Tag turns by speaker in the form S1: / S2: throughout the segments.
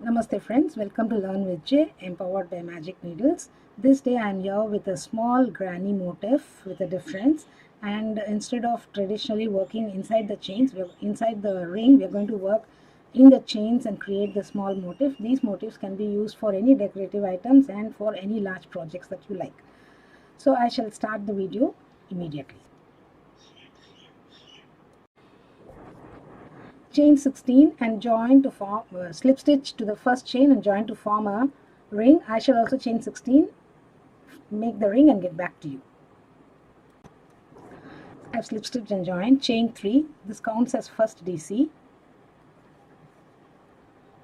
S1: Namaste friends, welcome to Learn with J, empowered by Magic Needles. This day I am here with a small granny motif with a difference, and instead of traditionally working inside the chains, inside the ring, we are going to work in the chains and create the small motif. These motifs can be used for any decorative items and for any large projects that you like. So I shall start the video immediately. Chain 16 and join to form slip stitch to the first chain and join to form a ring. I shall also chain 16, make the ring and get back to you. I have slip stitched and joined. Chain 3, this counts as first DC.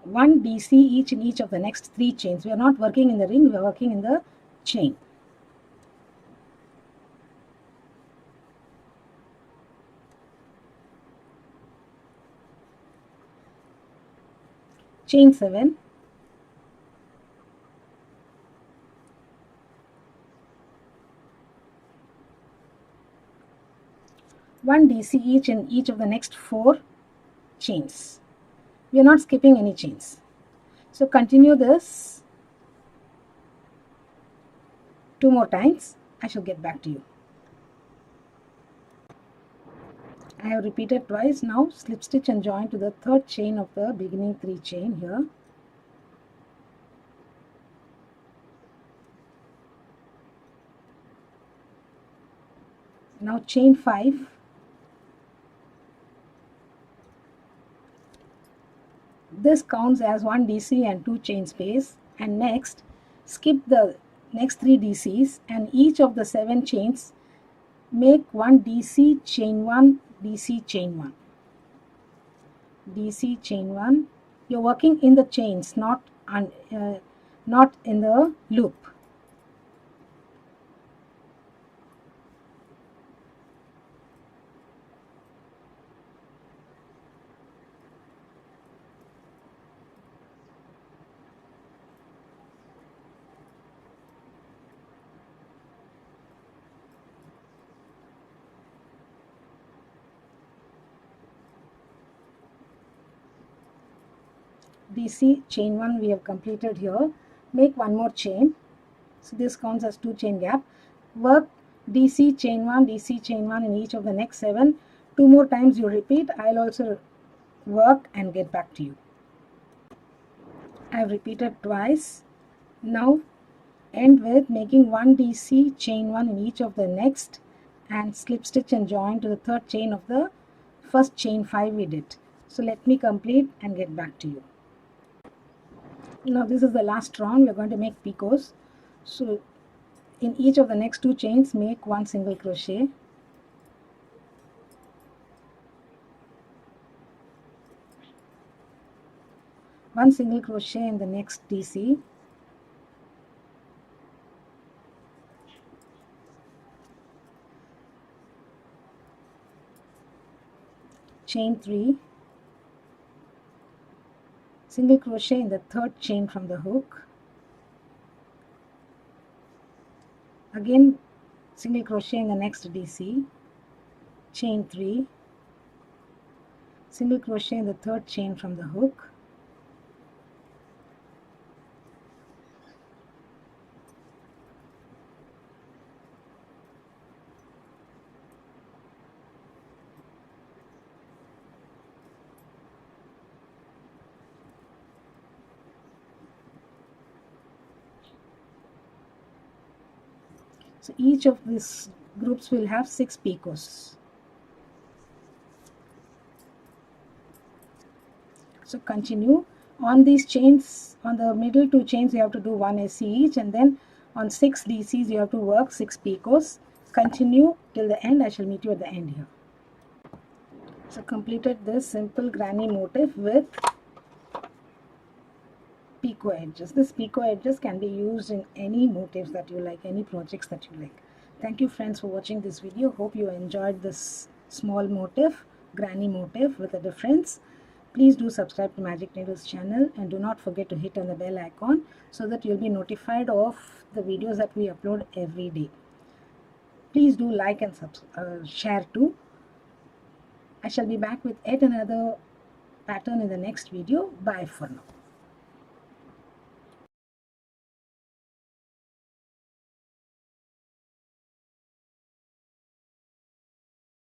S1: 1 DC each in each of the next 3 chains. We are not working in the ring, we are working in the chain. Chain 7, one DC each in each of the next 4 chains. We are not skipping any chains. So continue this 2 more times. I shall get back to you. I have repeated twice. Now slip stitch and join to the third chain of the beginning 3 chain here. Now chain 5. This counts as 1 DC and 2 chain space, and next skip the next 3 DCs and each of the 7 chains make 1 DC chain 1 DC chain 1 DC chain 1. You're working in the chains, not in the loop. DC chain 1 we have completed here. Make 1 more chain. So this counts as 2 chain gap. Work DC chain 1 DC chain 1 in each of the next 7. 2 more times you repeat. I'll also work and get back to you. I have repeated twice. Now end with making 1 DC chain 1 in each of the next and slip stitch and join to the third chain of the first chain 5 we did. So let me complete and get back to you. Now this is the last round. We are going to make picots. So in each of the next 2 chains make 1 single crochet. One single crochet in the next DC. Chain 3. Single crochet in the third chain from the hook. Again single crochet in the next DC. Chain 3. Single crochet in the third chain from the hook. So each of these groups will have 6 picots. So continue on these chains. On the middle 2 chains you have to do 1 AC each, and then on 6 DCs you have to work 6 picots. Continue till the end. I shall meet you at the end here. So completed this simple granny motif with picot edges. This picot edges can be used in any motifs that you like, any projects that you like. Thank you friends for watching this video. Hope you enjoyed this small motif, granny motif with a difference. Please do subscribe to Magic Needles channel and do not forget to hit on the bell icon so that you'll be notified of the videos that we upload every day. Please do like and share too. I shall be back with yet another pattern in the next video. Bye for now.